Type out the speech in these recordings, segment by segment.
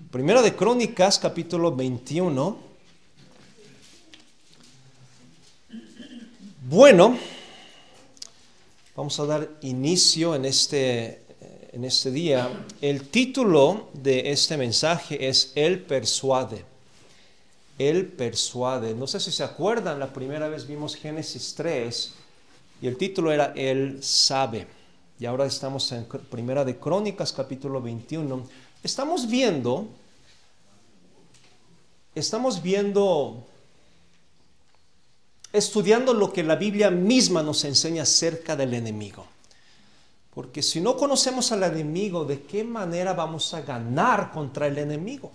Primera de Crónicas, capítulo 21. Bueno, vamos a dar inicio en este día. El título de este mensaje es Él persuade. Él persuade. No sé si se acuerdan, la primera vez vimos Génesis 3 y el título era Él sabe. Y ahora estamos en Primera de Crónicas, capítulo 21. Estamos viendo, estudiando lo que la Biblia misma nos enseña acerca del enemigo. Porque si no conocemos al enemigo, ¿de qué manera vamos a ganar contra el enemigo?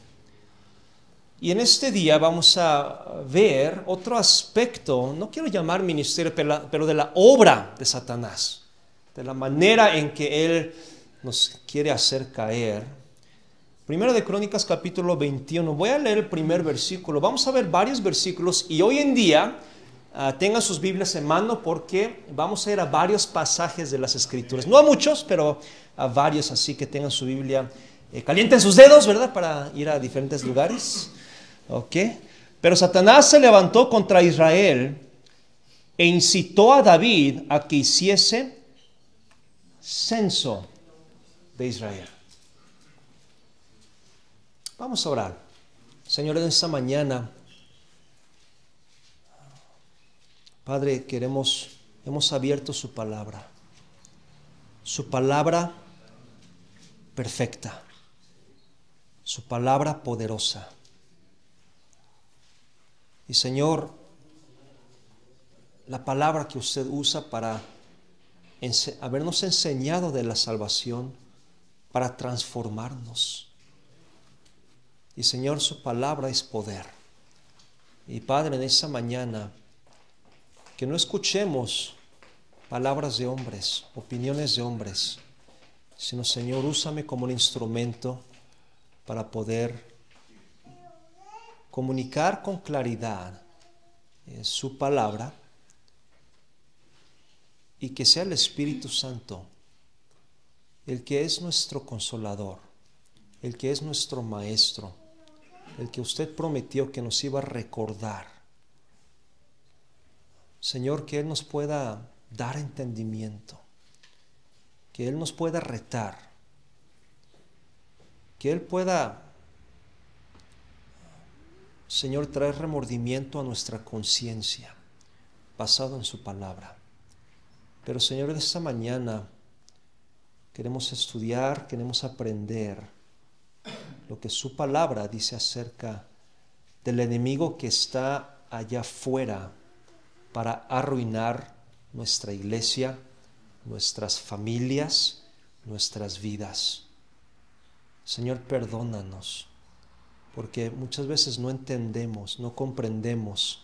Y en este día vamos a ver otro aspecto, no quiero llamar ministerio, pero de la obra de Satanás, de la manera en que él nos quiere hacer caer. Primero de Crónicas capítulo 21, voy a leer el primer versículo. Vamos a ver varios versículos y hoy en día tengan sus Biblias en mano porque vamos a ir a varios pasajes de las Escrituras. No a muchos, pero a varios, así que tengan su Biblia. Calienten sus dedos, ¿verdad? Para ir a diferentes lugares. ¿Ok? Pero Satanás se levantó contra Israel e incitó a David a que hiciese censo de Israel. Vamos a orar. Señor, en esta mañana, Padre, hemos abierto su palabra perfecta, su palabra poderosa. Y Señor, la palabra que usted usa para habernos enseñado de la salvación, para transformarnos. Y Señor, su palabra es poder. Y Padre, en esta mañana, que no escuchemos palabras de hombres, opiniones de hombres, sino Señor, úsame como un instrumento para poder comunicar con claridad su palabra y que sea el Espíritu Santo el que es nuestro consolador, el que es nuestro maestro, el que usted prometió que nos iba a recordar. Señor, que Él nos pueda dar entendimiento, que Él nos pueda retar, que Él pueda, Señor, traer remordimiento a nuestra conciencia, basado en su palabra. Pero Señor, de esta mañana queremos estudiar, queremos aprender lo que su palabra dice acerca del enemigo que está allá afuera para arruinar nuestra iglesia, nuestras familias, nuestras vidas. Señor, perdónanos, porque muchas veces no entendemos, no comprendemos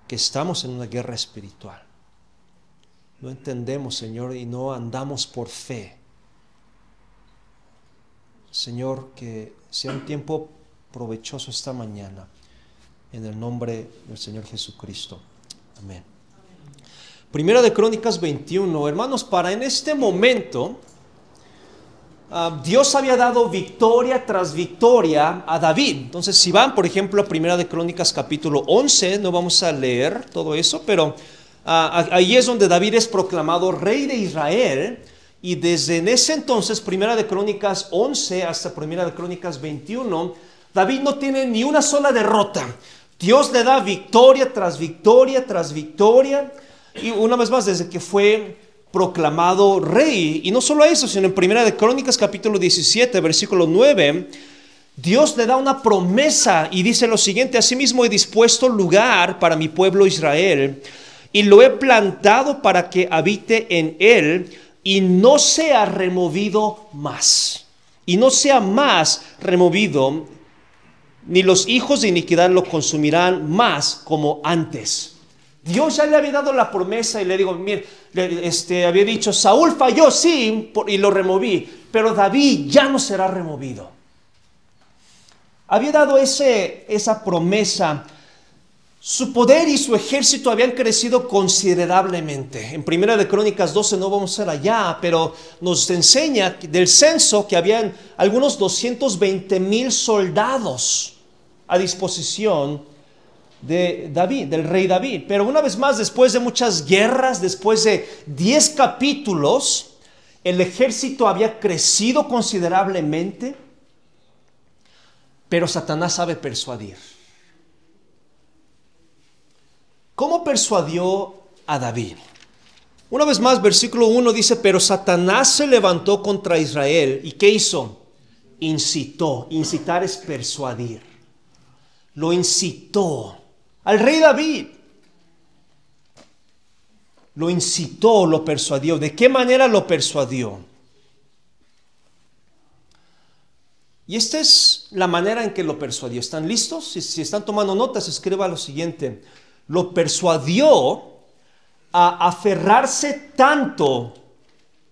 que estamos en una guerra espiritual. No entendemos, Señor, y no andamos por fe. Señor, que sea un tiempo provechoso esta mañana, en el nombre del Señor Jesucristo. Amén. Primera de Crónicas 21, hermanos, para en este momento, Dios había dado victoria tras victoria a David. Entonces, si van, por ejemplo, a Primera de Crónicas capítulo 11, no vamos a leer todo eso, pero ahí es donde David es proclamado rey de Israel. Y desde en ese entonces, Primera de Crónicas 11 hasta Primera de Crónicas 21, David no tiene ni una sola derrota. Dios le da victoria tras victoria tras victoria. Y una vez más, desde que fue proclamado rey. Y no solo eso, sino en Primera de Crónicas capítulo 17, versículo 9, Dios le da una promesa y dice lo siguiente: asimismo he dispuesto lugar para mi pueblo Israel y lo he plantado para que habite en él y no sea removido más. Y no sea más removido, ni los hijos de iniquidad lo consumirán más como antes. Dios ya le había dado la promesa y le digo, mire, había dicho, Saúl falló, sí, y lo removí, pero David ya no será removido. Había dado esa promesa Su poder y su ejército habían crecido considerablemente. En Primera de Crónicas 12 no vamos a ir allá, pero nos enseña del censo que habían algunos 220,000 soldados a disposición de David, del rey David. Pero una vez más, después de muchas guerras, después de 10 capítulos, el ejército había crecido considerablemente, pero Satanás sabe persuadir. ¿Cómo persuadió a David? Una vez más, versículo 1 dice, pero Satanás se levantó contra Israel. ¿Y qué hizo? Incitó. Incitar es persuadir. Lo incitó al rey David. Lo incitó, lo persuadió. ¿De qué manera lo persuadió? Y esta es la manera en que lo persuadió. ¿Están listos? Si están tomando notas, escriba lo siguiente. Lo persuadió a aferrarse tanto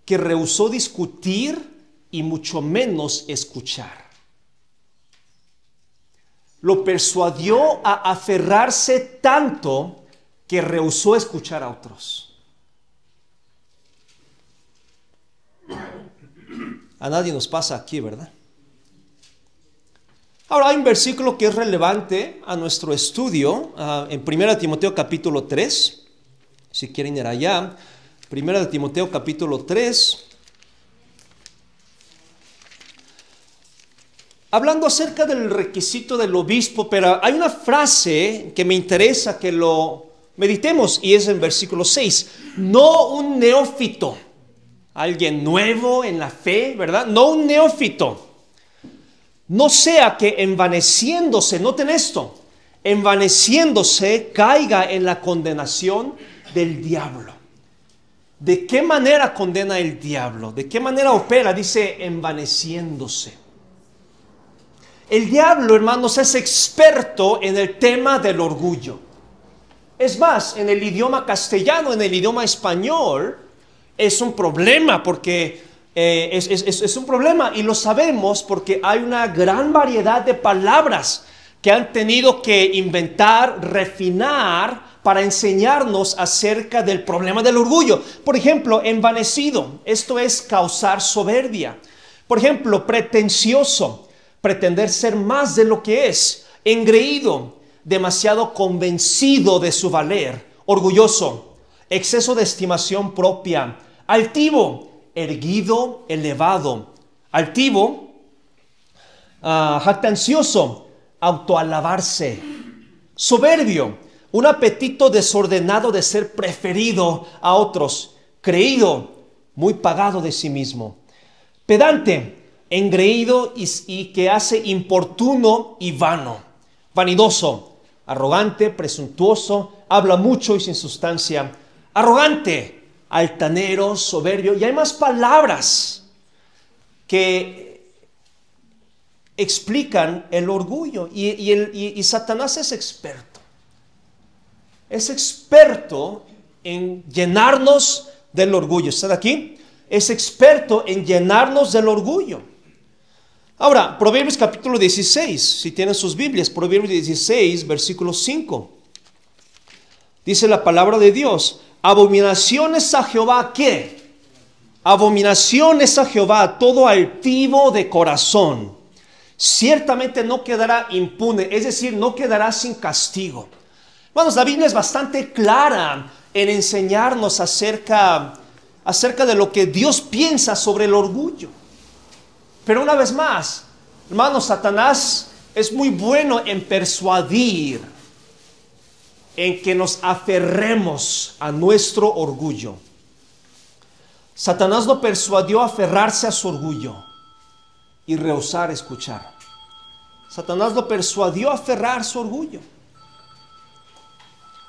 que rehusó discutir y mucho menos escuchar. Lo persuadió a aferrarse tanto que rehusó escuchar a otros. A nadie nos pasa aquí, ¿verdad? Ahora hay un versículo que es relevante a nuestro estudio, en 1 Timoteo capítulo 3, si quieren ir allá, 1 Timoteo capítulo 3, hablando acerca del requisito del obispo, pero hay una frase que me interesa que lo meditemos y es en versículo 6, no un neófito, alguien nuevo en la fe, ¿verdad? No un neófito. No sea que envaneciéndose, noten esto, envaneciéndose caiga en la condenación del diablo. ¿De qué manera condena el diablo? ¿De qué manera opera? Dice envaneciéndose. El diablo, hermanos, es experto en el tema del orgullo. Es más, en el idioma castellano, en el idioma español, es un problema porque es un problema y lo sabemos porque hay una gran variedad de palabras que han tenido que inventar, refinar para enseñarnos acerca del problema del orgullo. Por ejemplo, envanecido, esto es causar soberbia. Por ejemplo, pretencioso, pretender ser más de lo que es. Engreído, demasiado convencido de su valer. Orgulloso, exceso de estimación propia. Altivo, erguido, elevado. Altivo, jactancioso, autoalabarse. Soberbio, un apetito desordenado de ser preferido a otros. Creído, muy pagado de sí mismo. Pedante, engreído y que hace importuno y vano. Vanidoso, arrogante, presuntuoso, habla mucho y sin sustancia. Arrogante, altanero, soberbio, y hay más palabras que explican el orgullo. Y Satanás es experto. Es experto en llenarnos del orgullo. ¿Están aquí? Es experto en llenarnos del orgullo. Ahora, Proverbios capítulo 16, si tienen sus Biblias, Proverbios 16, versículo 5. Dice la palabra de Dios. Abominaciones a Jehová, ¿qué? Abominaciones a Jehová, todo altivo de corazón. Ciertamente no quedará impune, es decir, no quedará sin castigo. Hermanos, la Biblia es bastante clara en enseñarnos acerca de lo que Dios piensa sobre el orgullo. Pero una vez más, hermanos, Satanás es muy bueno en persuadir, en que nos aferremos a nuestro orgullo. Satanás lo persuadió a aferrarse a su orgullo y rehusar escuchar. Satanás lo persuadió a aferrar su orgullo.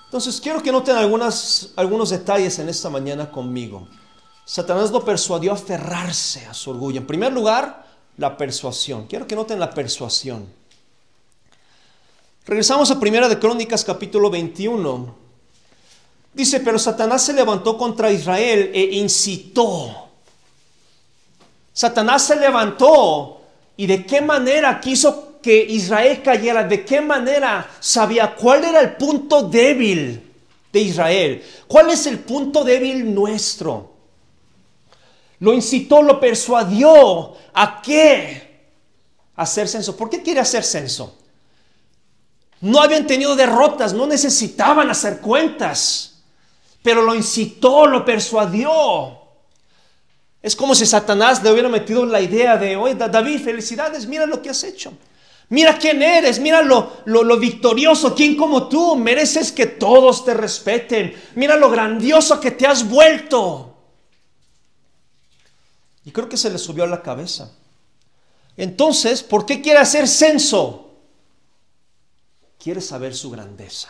Entonces quiero que noten algunos detalles en esta mañana conmigo. Satanás lo persuadió a aferrarse a su orgullo. En primer lugar, la persuasión. Quiero que noten la persuasión. Regresamos a 1 de Crónicas capítulo 21. Dice, pero Satanás se levantó contra Israel e incitó. Satanás se levantó y de qué manera quiso que Israel cayera, ¿de qué manera sabía cuál era el punto débil de Israel? ¿Cuál es el punto débil nuestro? Lo incitó, lo persuadió. ¿A qué? Hacer censo. ¿Por qué quiere hacer censo? No habían tenido derrotas, no necesitaban hacer cuentas, pero lo incitó, lo persuadió. Es como si Satanás le hubiera metido la idea de, oye, David, felicidades, mira lo que has hecho. Mira quién eres, mira lo victorioso, quién como tú, mereces que todos te respeten. Mira lo grandioso que te has vuelto. Y creo que se le subió a la cabeza. Entonces, ¿por qué quiere hacer censo? Quiere saber su grandeza.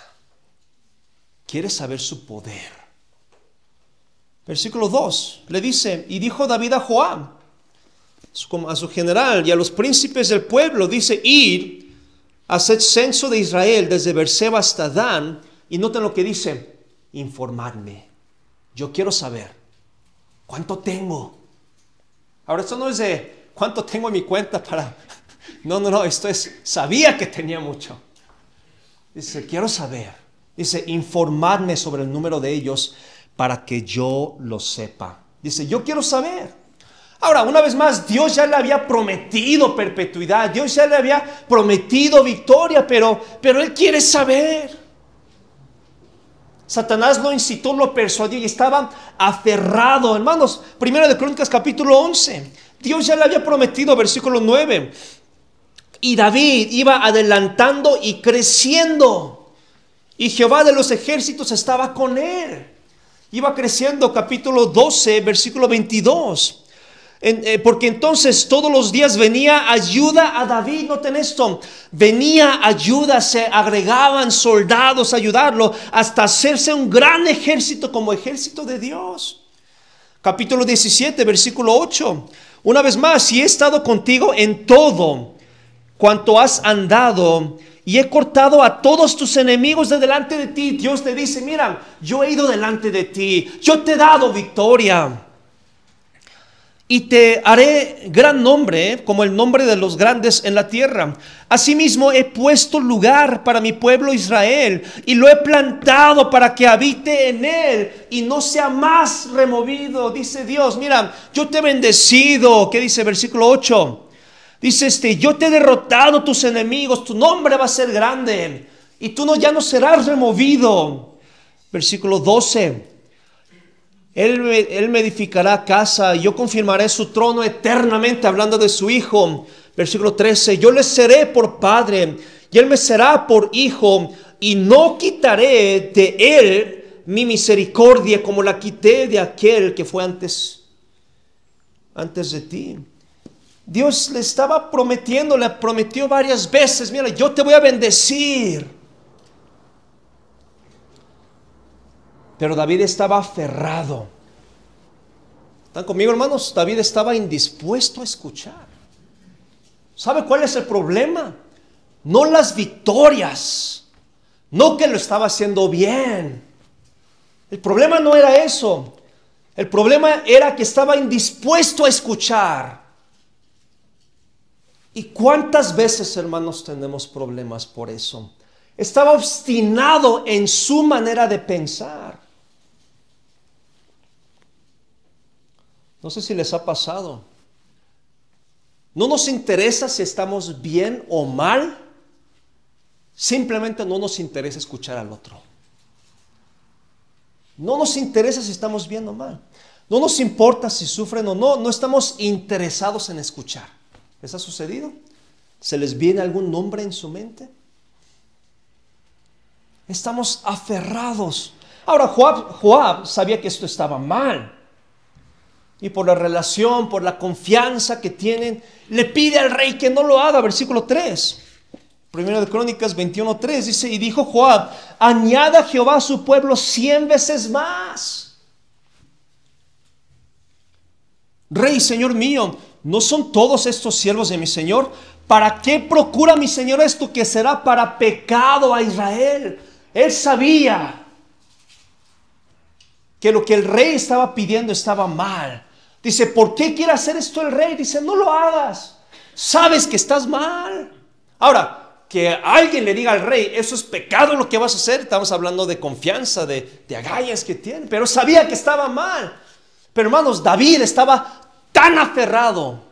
Quiere saber su poder. Versículo 2, le dice, y dijo David a Joab, a su general y a los príncipes del pueblo, dice, id, haced censo de Israel desde Beerseba hasta Dan, y noten lo que dice, informadme, yo quiero saber, ¿cuánto tengo? Ahora, esto no es de, ¿cuánto tengo en mi cuenta para...? No, esto es, sabía que tenía mucho. Dice, quiero saber, dice, informadme sobre el número de ellos, para que yo lo sepa. Dice, yo quiero saber. Ahora, una vez más, Dios ya le había prometido perpetuidad. Dios ya le había prometido victoria, pero él quiere saber. Satanás lo incitó, lo persuadió y estaba aferrado. Hermanos, 1 de Crónicas capítulo 11. Dios ya le había prometido, versículo 9. Y David iba adelantando y creciendo. Y Jehová de los ejércitos estaba con él. Iba creciendo, capítulo 12, versículo 22. Porque entonces todos los días venía ayuda a David. Noten esto, venía ayuda, se agregaban soldados a ayudarlo hasta hacerse un gran ejército como ejército de Dios. Capítulo 17, versículo 8. Una vez más, y he estado contigo en todo cuanto has andado, y he cortado a todos tus enemigos de delante de ti. Dios te dice, mira, yo he ido delante de ti, yo te he dado victoria. Y te haré gran nombre, como el nombre de los grandes en la tierra. Asimismo he puesto lugar para mi pueblo Israel, y lo he plantado para que habite en él, y no sea más removido. Dice Dios, mira, yo te he bendecido. ¿Qué dice versículo 8? Dice yo te he derrotado tus enemigos, tu nombre va a ser grande y tú ya no serás removido. Versículo 12. Él me edificará casa y yo confirmaré su trono eternamente, hablando de su hijo. Versículo 13. Yo le seré por padre y él me será por hijo, y no quitaré de él mi misericordia como la quité de aquel que fue antes de ti. Dios le estaba prometiendo, le prometió varias veces, mira, yo te voy a bendecir. Pero David estaba aferrado. ¿Están conmigo, hermanos? David estaba indispuesto a escuchar. ¿Sabe cuál es el problema? No las victorias, no que lo estaba haciendo bien. El problema no era eso. El problema era que estaba indispuesto a escuchar. ¿Y cuántas veces, hermanos, tenemos problemas por eso? Estaba obstinado en su manera de pensar. No sé si les ha pasado. No nos interesa si estamos bien o mal. Simplemente no nos interesa escuchar al otro. No nos interesa si estamos bien o mal. No nos importa si sufren o no. No estamos interesados en escuchar. ¿Les ha sucedido? ¿Se les viene algún nombre en su mente? Estamos aferrados. Ahora Joab sabía que esto estaba mal. Y por la relación, por la confianza que tienen, le pide al rey que no lo haga. Versículo 3. 1 de Crónicas 21:3 dice, y dijo Joab, añada Jehová a su pueblo 100 veces más. Rey, Señor mío, ¿no son todos estos siervos de mi Señor? ¿Para qué procura mi Señor esto que será para pecado a Israel? Él sabía que lo que el rey estaba pidiendo estaba mal. Dice, ¿por qué quiere hacer esto el rey? Dice, no lo hagas. Sabes que estás mal. Ahora, que alguien le diga al rey, eso es pecado lo que vas a hacer, estamos hablando de confianza, de agallas que tiene, pero sabía que estaba mal. Pero hermanos, David estaba tan aferrado.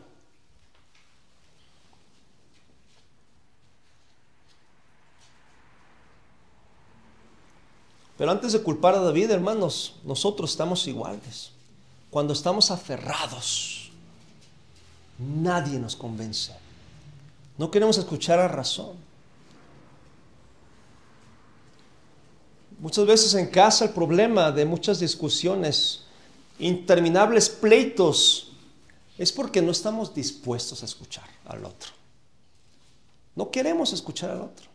Pero antes de culpar a David, hermanos, nosotros estamos iguales. Cuando estamos aferrados, nadie nos convence. No queremos escuchar a razón. Muchas veces en casa el problema de muchas discusiones, interminables pleitos, es porque no estamos dispuestos a escuchar al otro. No queremos escuchar al otro.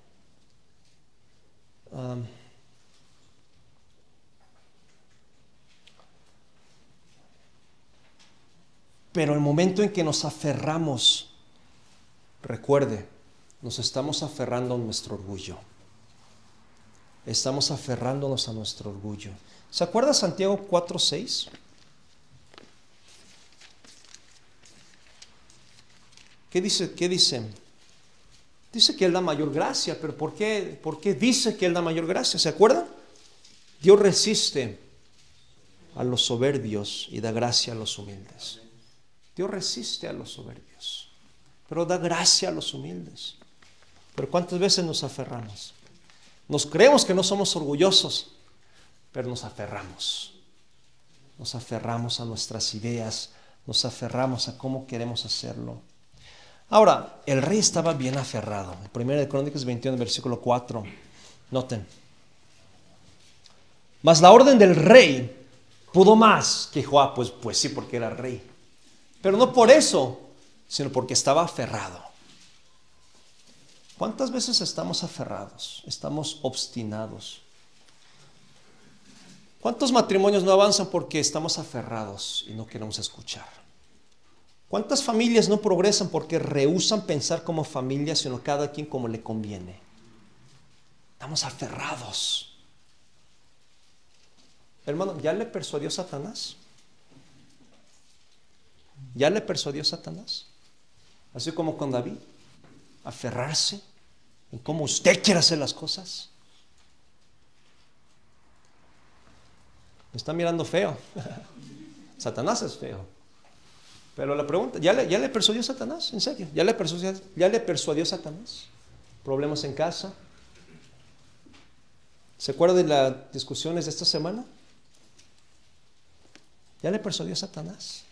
Pero el momento en que nos aferramos, recuerde, nos estamos aferrando a nuestro orgullo. Estamos aferrándonos a nuestro orgullo. ¿Se acuerda Santiago 4:6? ¿Qué dice? ¿Qué dice? Dice que Él da mayor gracia, pero ¿por qué dice que Él da mayor gracia? ¿Se acuerdan? Dios resiste a los soberbios y da gracia a los humildes. Dios resiste a los soberbios, pero da gracia a los humildes. Pero ¿cuántas veces nos aferramos? Nos creemos que no somos orgullosos, pero nos aferramos. Nos aferramos a nuestras ideas, nos aferramos a cómo queremos hacerlo. Ahora, el rey estaba bien aferrado. En 1 de Crónicas 21, versículo 4. Noten. Mas la orden del rey pudo más que Joab. Pues sí, porque era rey. Pero no por eso, sino porque estaba aferrado. ¿Cuántas veces estamos aferrados? Estamos obstinados. ¿Cuántos matrimonios no avanzan porque estamos aferrados y no queremos escuchar? ¿Cuántas familias no progresan porque rehúsan pensar como familia, sino cada quien como le conviene? Estamos aferrados. Hermano, ¿ya le persuadió Satanás? ¿Ya le persuadió Satanás? Así como con David. Aferrarse en cómo usted quiere hacer las cosas. Me está mirando feo. Satanás es feo. Pero la pregunta, ¿ya le persuadió Satanás? ¿En serio? ¿Ya le persuadió Satanás? ¿Problemas en casa? ¿Se acuerda de las discusiones de esta semana? ¿Ya le persuadió Satanás?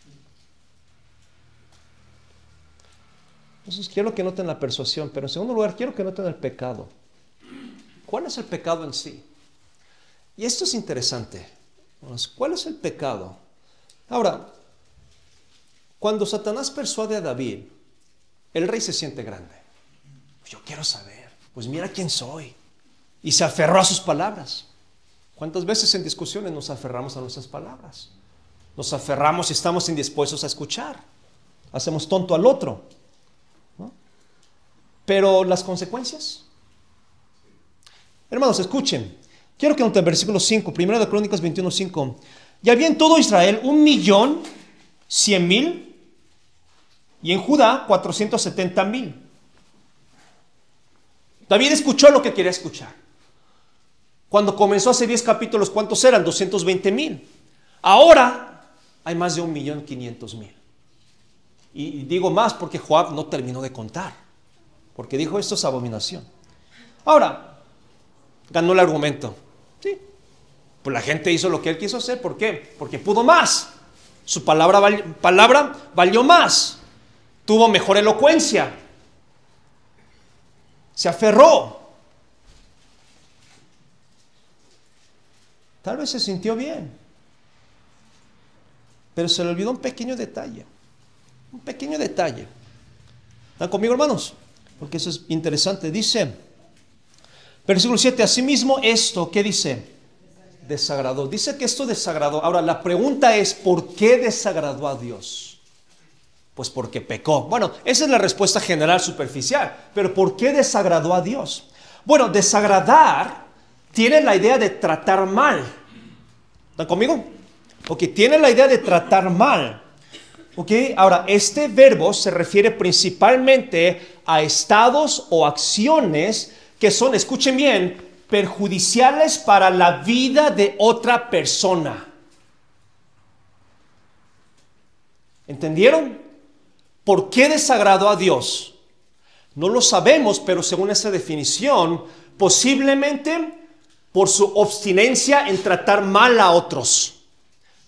Entonces quiero que noten la persuasión, pero en segundo lugar quiero que noten el pecado. ¿Cuál es el pecado en sí? Y esto es interesante. ¿Cuál es el pecado? Ahora, cuando Satanás persuade a David, el rey se siente grande. Yo quiero saber, pues mira quién soy. Y se aferró a sus palabras. ¿Cuántas veces en discusiones nos aferramos a nuestras palabras? Nos aferramos y estamos indispuestos a escuchar. Hacemos tonto al otro. ¿No? Pero las consecuencias. Hermanos, escuchen. Quiero que noten el versículo 5, 1 de Crónicas 21:5. Y había en todo Israel 1,100,000 y en Judá 470,000. David escuchó lo que quería escuchar. Cuando comenzó hace 10 capítulos, ¿cuántos eran? 220,000. Ahora hay más de 1,500,000. Y digo más porque Joab no terminó de contar. Porque dijo, esto es abominación. Ahora, ganó el argumento. Sí, pues la gente hizo lo que él quiso hacer. ¿Por qué? Porque pudo más. Su palabra valió más. Tuvo mejor elocuencia. Se aferró. Tal vez se sintió bien. Pero se le olvidó un pequeño detalle. Un pequeño detalle. ¿Están conmigo, hermanos? Porque eso es interesante. Dice, versículo 7, asimismo esto, ¿qué dice? Desagradó. Dice que esto desagradó. Ahora, la pregunta es, ¿por qué desagradó a Dios? Pues porque pecó. Bueno, esa es la respuesta general superficial. Pero ¿por qué desagradó a Dios? Bueno, desagradar tiene la idea de tratar mal. ¿Están conmigo? Porque tiene la idea de tratar mal. ¿Ok? Ahora, este verbo se refiere principalmente a estados o acciones que son, escuchen bien, perjudiciales para la vida de otra persona. ¿Entendieron? ¿Por qué desagradó a Dios? No lo sabemos, pero según esa definición, posiblemente por su obstinencia en tratar mal a otros.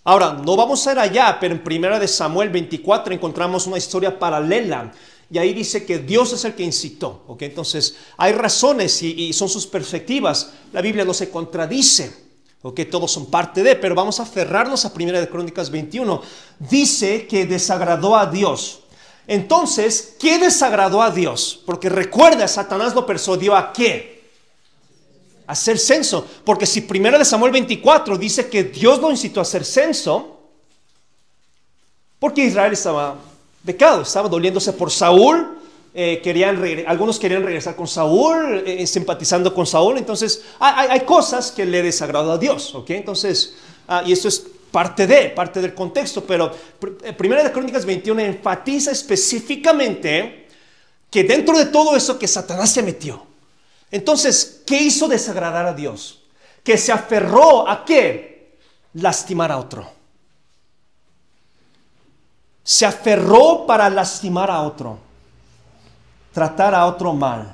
Ahora, no vamos a ir allá, pero en 1 Samuel 24 encontramos una historia paralela. Y ahí dice que Dios es el que incitó. ¿Okay? Entonces, hay razones y son sus perspectivas. La Biblia no se contradice. ¿Okay? Todos son parte de, pero vamos a aferrarnos a 1 Crónicas 21. Dice que desagradó a Dios. Entonces, ¿qué desagradó a Dios? Porque recuerda, Satanás lo persuadió ¿a qué? A hacer censo. Porque si 1 Samuel 24 dice que Dios lo incitó a hacer censo, porque Israel estaba pecado, estaba doliéndose por Saúl, algunos querían regresar con Saúl, simpatizando con Saúl. Entonces hay cosas que le desagradó a Dios, ¿ok? Entonces, y esto es parte del contexto, pero 1 Crónicas 21 enfatiza específicamente que dentro de todo eso que Satanás se metió. Entonces, ¿qué hizo desagradar a Dios? Que se aferró a ¿qué? Lastimar a otro. Se aferró para lastimar a otro, tratar a otro mal.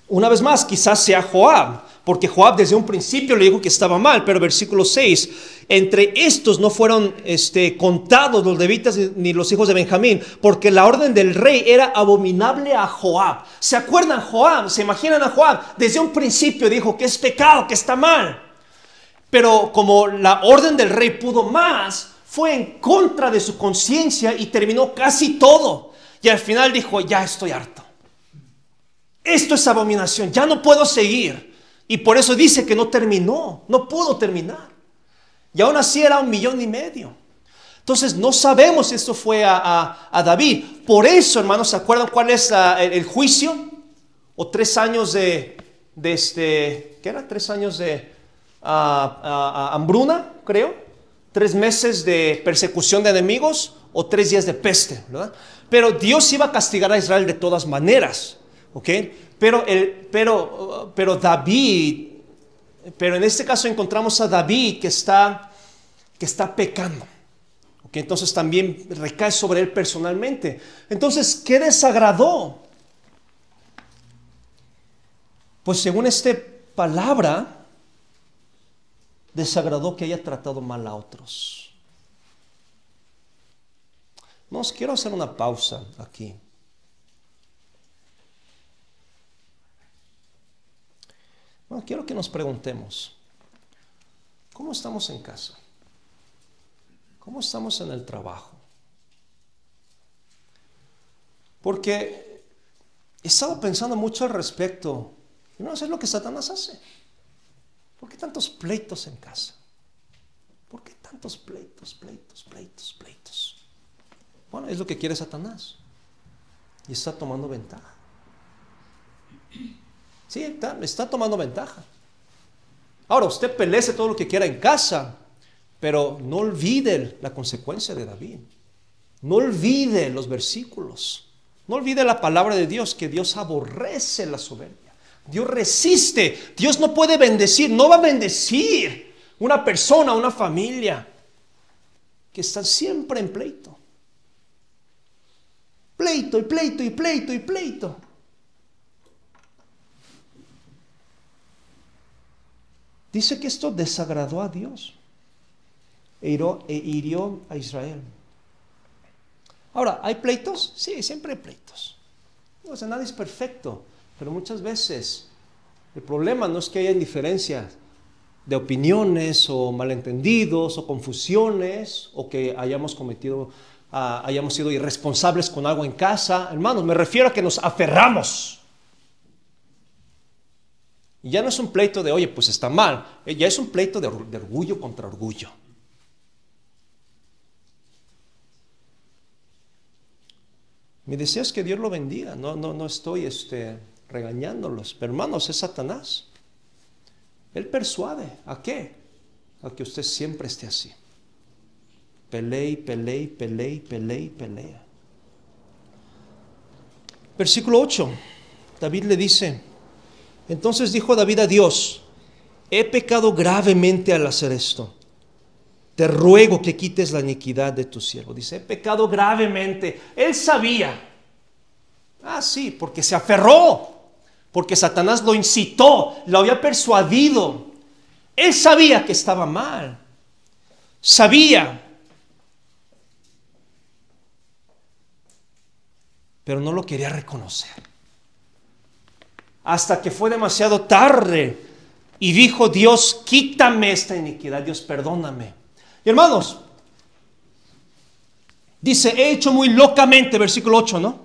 Una vez más, quizás sea Joab, porque Joab desde un principio le dijo que estaba mal, pero versículo 6, entre estos no fueron contados los levitas ni los hijos de Benjamín, porque la orden del rey era abominable a Joab. ¿Se acuerdan Joab? ¿Se imaginan a Joab? Desde un principio dijo que es pecado, que está mal. Pero como la orden del rey pudo más, fue en contra de su conciencia y terminó casi todo. Y al final dijo, ya estoy harto. Esto es abominación, ya no puedo seguir. Y por eso dice que no terminó, no pudo terminar. Y aún así era 1,5 millones. Entonces no sabemos si esto fue a David. Por eso, hermanos, ¿se acuerdan cuál es el juicio? O 3 años ¿qué era? 3 años de hambruna, creo. 3 meses de persecución de enemigos o 3 días de peste, ¿verdad? Pero Dios iba a castigar a Israel de todas maneras, ¿ok? Pero David, pero en este caso encontramos a David que está pecando, ¿ok? Entonces también recae sobre él personalmente. Entonces, ¿qué desagradó? Pues según esta palabra, desagradó que haya tratado mal a otros. Quiero hacer una pausa aquí. Bueno, quiero que nos preguntemos, ¿cómo estamos en casa? ¿Cómo estamos en el trabajo? Porque he estado pensando mucho al respecto. Y no sé lo que Satanás hace. ¿Por qué tantos pleitos en casa? ¿Por qué tantos pleitos? Bueno, es lo que quiere Satanás. Y está tomando ventaja. Sí, está tomando ventaja. Ahora, usted peléese todo lo que quiera en casa, pero no olvide la consecuencia de David. No olvide los versículos. No olvide la palabra de Dios, que Dios aborrece la soberbia. Dios resiste. Dios no puede bendecir, no va a bendecir una persona, una familia que está siempre en pleito. Pleito y pleito y pleito y pleito. Dice que esto desagradó a Dios e hirió a Israel. Ahora, ¿hay pleitos? Sí, siempre hay pleitos. O sea, nadie es perfecto, pero muchas veces el problema no es que haya indiferencias de opiniones o malentendidos o confusiones o que hayamos sido irresponsables con algo en casa. Hermanos, me refiero a que nos aferramos. Y ya no es un pleito de, oye, pues está mal. Ya es un pleito de orgullo contra orgullo. Mi deseo es que Dios lo bendiga. No estoy regañándolos. Pero hermanos, es Satanás. Él persuade. ¿A qué? A que usted siempre esté así. Pelea. Versículo 8. David le dice, entonces dijo David a Dios, he pecado gravemente al hacer esto. Te ruego que quites la iniquidad de tu siervo. Dice, he pecado gravemente. Él sabía. Ah, sí, porque se aferró. Porque Satanás lo incitó, lo había persuadido. Él sabía que estaba mal. Sabía. Pero no lo quería reconocer. Hasta que fue demasiado tarde. Y dijo, Dios, quítame esta iniquidad. Dios, perdóname. Y hermanos, dice, he hecho muy locamente, versículo 8, ¿no?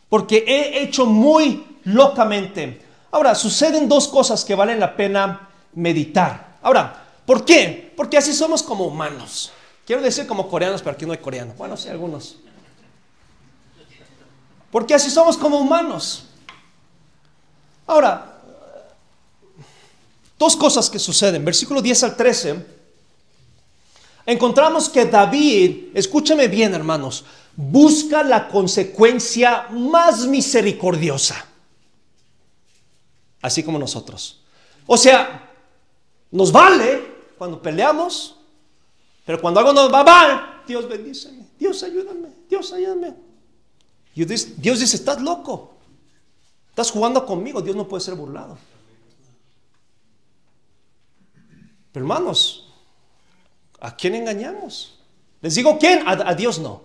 Porque he hecho muy locamente. Ahora, suceden dos cosas que valen la pena meditar. Ahora, ¿por qué? Porque así somos como humanos. Quiero decir como coreanos, pero aquí no hay coreano. Bueno, sí, algunos. Porque así somos como humanos. Ahora, dos cosas que suceden. Versículo 10 al 13. Encontramos que David, escúchame bien hermanos, busca la consecuencia más misericordiosa. Así como nosotros. O sea, nos vale cuando peleamos, pero cuando algo nos va mal, Dios bendíceme, Dios ayúdame, Dios ayúdame. Y Dios dice, estás loco, estás jugando conmigo, Dios no puede ser burlado. Pero hermanos, ¿a quién engañamos? Les digo, ¿quién? A Dios no.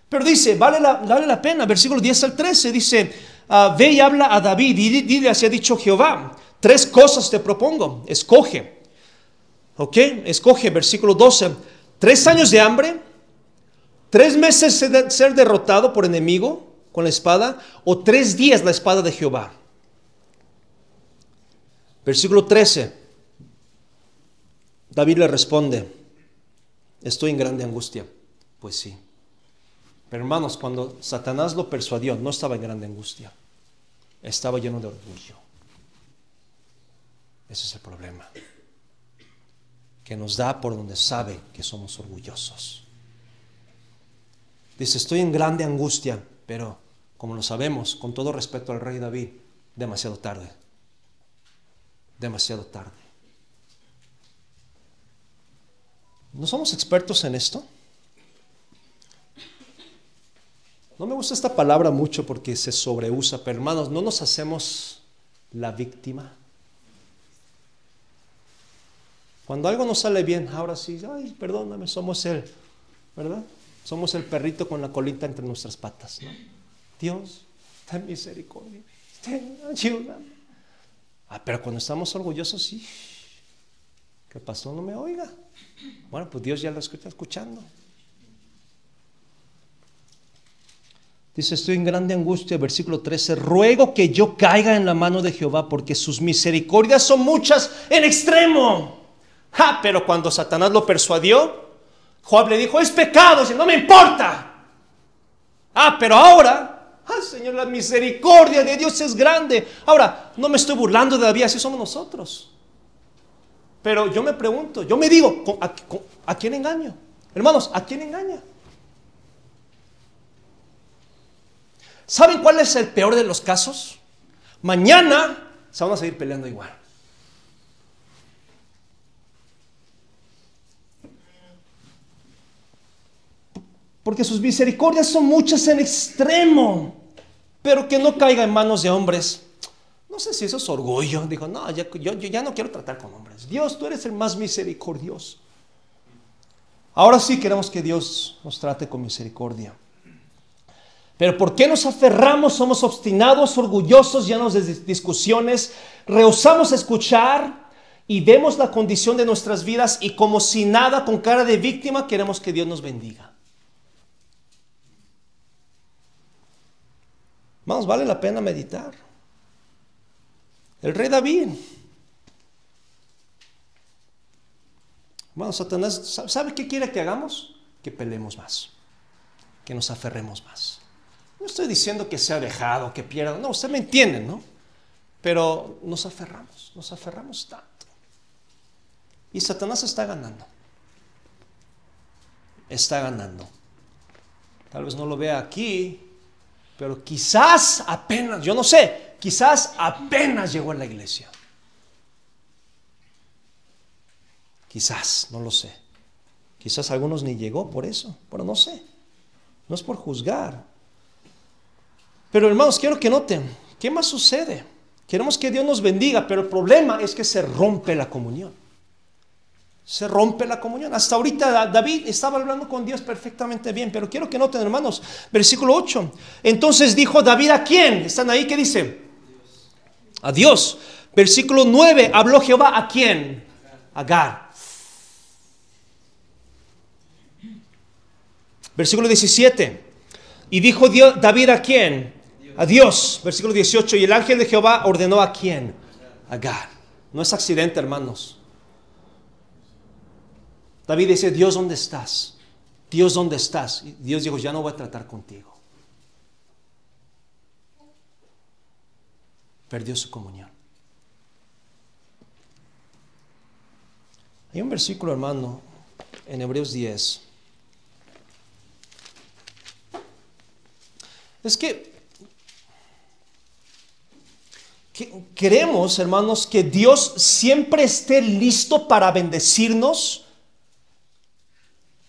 Pero dice, vale la pena. Versículo 10 al 13 dice, ve y habla a David y dile, así ha dicho Jehová, 3 cosas te propongo, escoge. ¿Ok? Escoge, versículo 12, 3 años de hambre, 3 meses ser derrotado por enemigo con la espada, o 3 días la espada de Jehová. Versículo 13. David le responde, estoy en grande angustia. Pues sí. Pero hermanos, cuando Satanás lo persuadió, no estaba en grande angustia. Estaba lleno de orgullo. Ese es el problema. Que nos da por donde sabe que somos orgullosos. Dice, estoy en grande angustia, pero como lo sabemos, con todo respeto al rey David, demasiado tarde. Demasiado tarde. ¿No somos expertos en esto? No me gusta esta palabra mucho porque se sobreusa, pero hermanos, ¿no nos hacemos la víctima? Cuando algo nos sale bien, ahora sí, ay, perdóname, somos él, ¿verdad? Somos el perrito con la colita entre nuestras patas, ¿no? Dios, ten misericordia, ayúdame. Pero cuando estamos orgullosos, sí. ¿Qué pasó? No me oiga. Bueno, pues Dios ya lo está escuchando. Dice, estoy en grande angustia, versículo 13, ruego que yo caiga en la mano de Jehová, porque sus misericordias son muchas en extremo. Pero cuando Satanás lo persuadió, Joab le dijo, es pecado, no me importa. Pero ahora, Señor, la misericordia de Dios es grande. Ahora, no me estoy burlando de David, así somos nosotros. Pero yo me pregunto, yo me digo, ¿a quién engaño? Hermanos, ¿a quién engaña? ¿Saben cuál es el peor de los casos? Mañana se van a seguir peleando igual. Porque sus misericordias son muchas en extremo, pero que no caiga en manos de hombres. No sé si eso es orgullo. Dijo, no, yo ya no quiero tratar con hombres. Dios, tú eres el más misericordioso. Ahora sí queremos que Dios nos trate con misericordia. Pero ¿por qué nos aferramos? Somos obstinados, orgullosos, llenos de discusiones, rehusamos escuchar y vemos la condición de nuestras vidas y como si nada, con cara de víctima, queremos que Dios nos bendiga. Vamos, vale la pena meditar. El rey David. Bueno, Satanás, ¿sabe qué quiere que hagamos? Que peleemos más, que nos aferremos más. No estoy diciendo que sea dejado, que pierda. No, usted me entiende, ¿no? Pero nos aferramos tanto. Y Satanás está ganando. Está ganando. Tal vez no lo vea aquí, pero quizás apenas, yo no sé, quizás apenas llegó a la iglesia. Quizás, no lo sé. Quizás algunos ni llegó por eso, pero no sé. No es por juzgar. Pero hermanos, quiero que noten, ¿qué más sucede? Queremos que Dios nos bendiga, pero el problema es que se rompe la comunión. Se rompe la comunión. Hasta ahorita David estaba hablando con Dios perfectamente bien, pero quiero que noten, hermanos, versículo 8. Entonces dijo David, ¿a quién? ¿Están ahí? ¿Qué dice? A Dios. Versículo 9, habló Jehová, ¿a quién? A Agar. Versículo 17. Y dijo David, ¿a quién? A Dios. Versículo 18. Y el ángel de Jehová ordenó, ¿a quién? A Agar. No es accidente, hermanos. David dice, Dios, ¿dónde estás? Dios, ¿dónde estás? Y Dios dijo, ya no voy a tratar contigo. Perdió su comunión. Hay un versículo, hermano, en Hebreos 10. Es que queremos, hermanos, que Dios siempre esté listo para bendecirnos,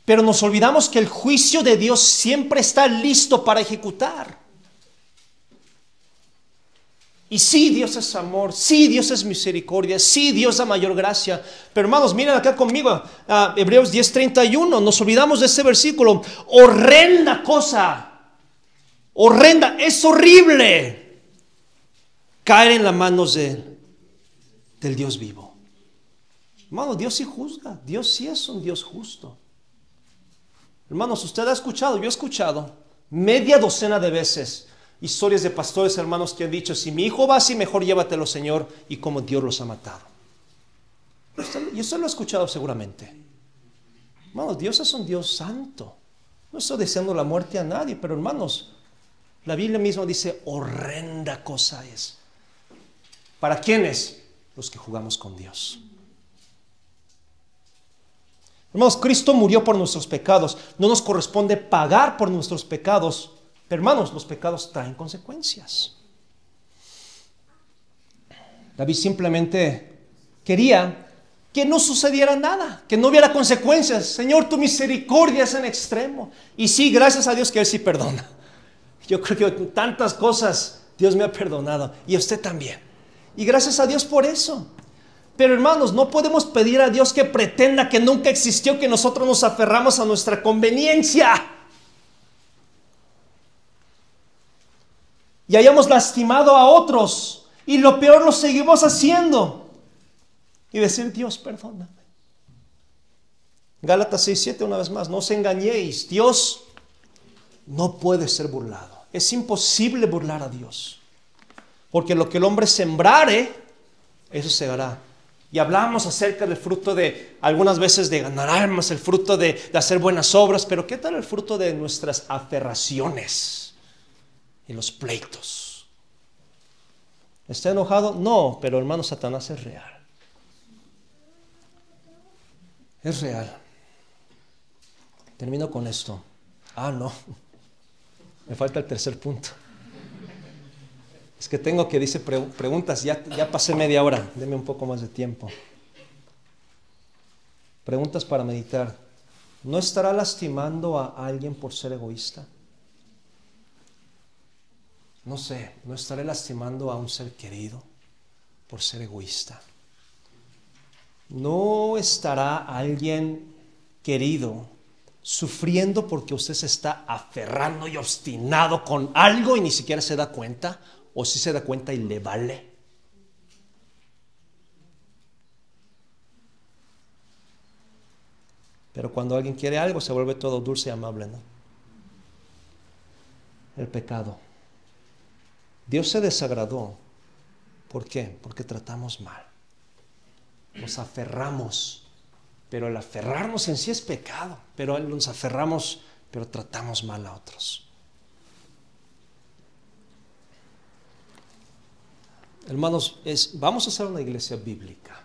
pero nos olvidamos que el juicio de Dios siempre está listo para ejecutar. Y sí, Dios es amor, sí, Dios es misericordia, sí, Dios da mayor gracia. Pero hermanos, miren acá conmigo, Hebreos 10:31, nos olvidamos de ese versículo. Horrenda cosa, horrenda, es horrible caer en las manos del Dios vivo. Hermanos, Dios sí juzga, Dios sí es un Dios justo. Hermanos, usted ha escuchado, yo he escuchado media docena de veces historias de pastores, hermanos, que han dicho, si mi hijo va así, mejor llévatelo, Señor, y como Dios los ha matado. Y usted lo ha escuchado seguramente. Hermanos, Dios es un Dios santo. No estoy deseando la muerte a nadie, pero hermanos, la Biblia misma dice, horrenda cosa es. ¿Para quiénes? Los que jugamos con Dios. Hermanos, Cristo murió por nuestros pecados. No nos corresponde pagar por nuestros pecados. Pero hermanos, los pecados traen consecuencias. David simplemente quería que no sucediera nada, que no hubiera consecuencias. Señor, tu misericordia es en extremo. Y sí, gracias a Dios que Él sí perdona. Yo creo que tantas cosas Dios me ha perdonado. Y usted también. Y gracias a Dios por eso. Pero hermanos, no podemos pedir a Dios que pretenda que nunca existió, que nosotros nos aferramos a nuestra conveniencia y hayamos lastimado a otros, y lo peor lo seguimos haciendo, y decir, Dios, perdóname. Gálatas 6:7, una vez más, no os engañéis, Dios no puede ser burlado. Es imposible burlar a Dios, porque lo que el hombre sembrare, eso segará. Y hablamos acerca del fruto de, algunas veces, de ganar almas, el fruto de hacer buenas obras, pero ¿qué tal el fruto de nuestras aferraciones y los pleitos? ¿Está enojado? No, pero hermano, Satanás es real. Es real. Termino con esto. No, me falta el tercer punto. Es que tengo que dice preguntas, ya pasé media hora, deme un poco más de tiempo. Preguntas para meditar. ¿No estará lastimando a alguien por ser egoísta? No sé, ¿no estaré lastimando a un ser querido por ser egoísta? ¿No estará alguien querido sufriendo porque usted se está aferrando y obstinado con algo y ni siquiera se da cuenta? ¿O si se da cuenta y le vale? Pero cuando alguien quiere algo se vuelve todo dulce y amable, ¿no? El pecado. Dios se desagradó. ¿Por qué? Porque tratamos mal. Nos aferramos. Pero el aferrarnos en sí es pecado. Pero nos aferramos, pero tratamos mal a otros. Hermanos, vamos a hacer una iglesia bíblica.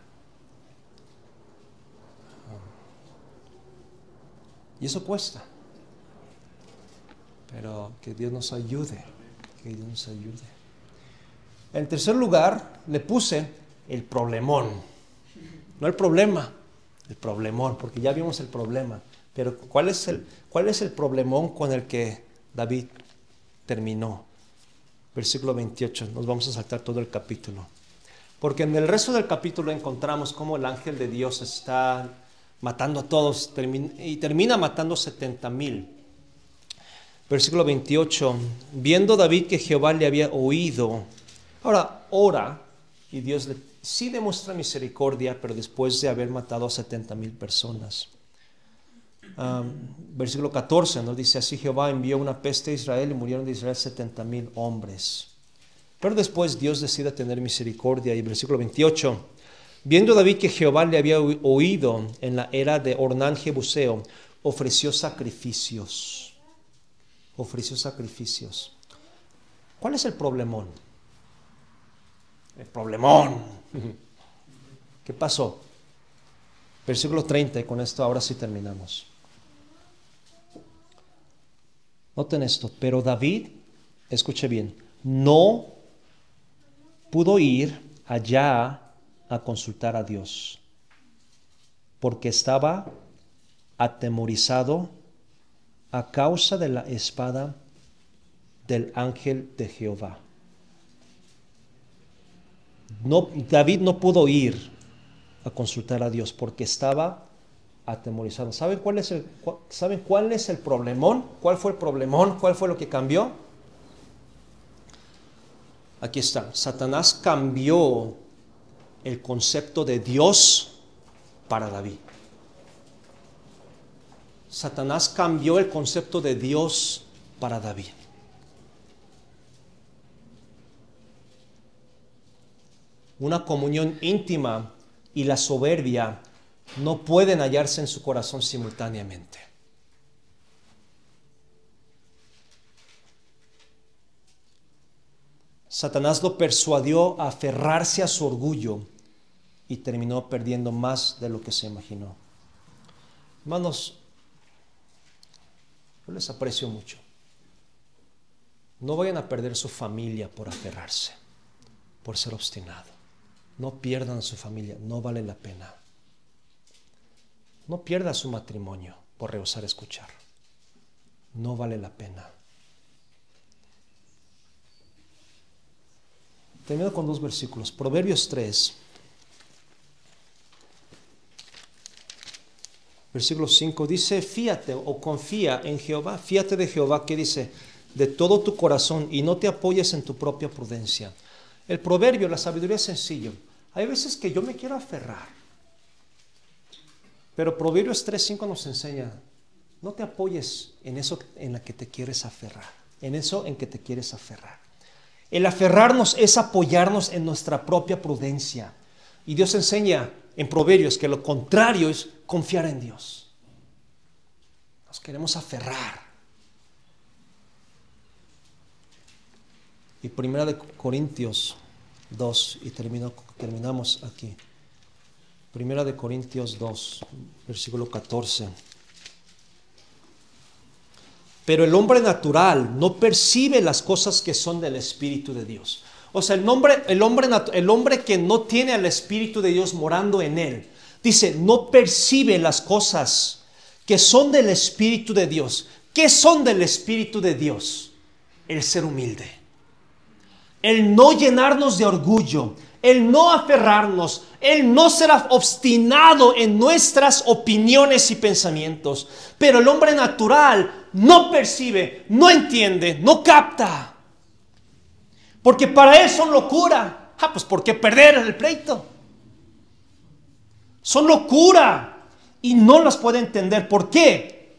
Y eso cuesta. Pero que Dios nos ayude Que Dios nos ayude. En tercer lugar, le puse el problemón. No el problema, el problemón, porque ya vimos el problema. Pero ¿cuál es el problemón con el que David terminó? Versículo 28, nos vamos a saltar todo el capítulo. Porque en el resto del capítulo encontramos cómo el ángel de Dios está matando a todos y termina matando 70,000. Versículo 28, viendo David que Jehová le había oído. Ahora, ora y Dios sí demuestra misericordia, pero después de haber matado a 70,000 personas. Versículo 14 nos dice, así Jehová envió una peste a Israel y murieron de Israel 70,000 hombres. Pero después Dios decide tener misericordia. Y versículo 28, viendo David que Jehová le había oído en la era de Ornán Jebuseo, ofreció sacrificios. Ofreció sacrificios. ¿Cuál es el problemón? El problemón. ¿Qué pasó? Versículo 30, y con esto ahora sí terminamos. Noten esto, pero David, escuche bien, no pudo ir allá a consultar a Dios, porque estaba atemorizado a causa de la espada del ángel de Jehová. No, David no pudo ir a consultar a Dios porque estaba atemorizado. ¿Saben cuál es el problemón? ¿Cuál fue el problemón? ¿Cuál fue lo que cambió? Aquí está. Satanás cambió el concepto de Dios para David. Satanás cambió el concepto de Dios para David. Una comunión íntima y la soberbia no pueden hallarse en su corazón simultáneamente. Satanás lo persuadió a aferrarse a su orgullo y terminó perdiendo más de lo que se imaginó. Hermanos, yo les aprecio mucho. No vayan a perder su familia por aferrarse, por ser obstinado. No pierdan a su familia, no vale la pena. No pierda su matrimonio por rehusar escuchar. No vale la pena. Termino con 2 versículos. Proverbios 3, versículo 5, dice, fíate o confía en Jehová. Fíate de Jehová, que dice, de todo tu corazón y no te apoyes en tu propia prudencia. El proverbio, la sabiduría es sencillo. Hay veces que yo me quiero aferrar, pero Proverbios 3:5 nos enseña, no te apoyes en eso en la que te quieres aferrar, en eso en que te quieres aferrar. El aferrarnos es apoyarnos en nuestra propia prudencia. Y Dios enseña en Proverbios que lo contrario es confiar en Dios. Nos queremos aferrar. Y 1 Corintios 2, y terminamos aquí. 1 Corintios 2, versículo 14. Pero el hombre natural no percibe las cosas que son del Espíritu de Dios. O sea, el hombre que no tiene al Espíritu de Dios morando en él, dice, no percibe las cosas que son del Espíritu de Dios. ¿Qué son del Espíritu de Dios? El ser humilde, el no llenarnos de orgullo, el no aferrarnos, el no ser obstinado en nuestras opiniones y pensamientos. Pero el hombre natural no percibe, no entiende, no capta. Porque para él son locura. Pues ¿por qué perder el pleito? Son locura y no las puede entender. ¿Por qué?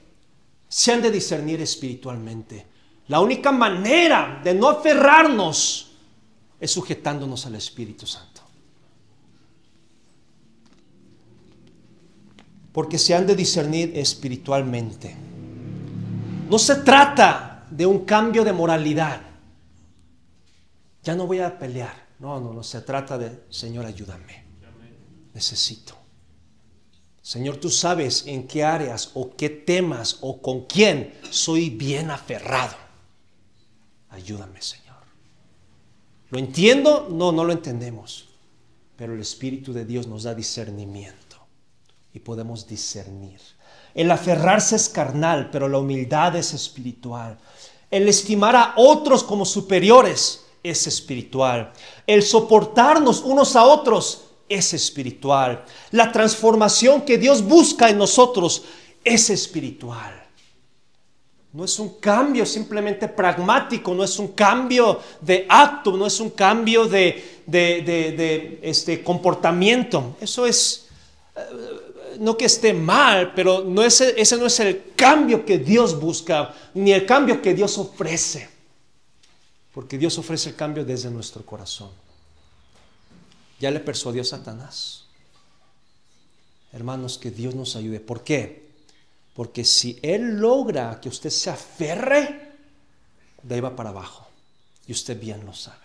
Se han de discernir espiritualmente. La única manera de no aferrarnos es sujetándonos al Espíritu Santo. Porque se han de discernir espiritualmente. No se trata de un cambio de moralidad. Ya no voy a pelear. No. Se trata de, Señor, ayúdame. Necesito. Señor, tú sabes en qué áreas o qué temas o con quién soy bien aferrado. Ayúdame, Señor. ¿Lo entiendo? No, no lo entendemos. Pero el Espíritu de Dios nos da discernimiento y podemos discernir. El aferrarse es carnal, pero la humildad es espiritual. El estimar a otros como superiores es espiritual. El soportarnos unos a otros es espiritual. La transformación que Dios busca en nosotros es espiritual. No es un cambio simplemente pragmático, no es un cambio de acto, no es un cambio de comportamiento. Eso es, no que esté mal, pero ese no es el cambio que Dios busca, ni el cambio que Dios ofrece. Porque Dios ofrece el cambio desde nuestro corazón. Ya le persuadió a Satanás. Hermanos, que Dios nos ayude. ¿Por qué? Porque si Él logra que usted se aferre, de ahí va para abajo. Y usted bien lo sabe.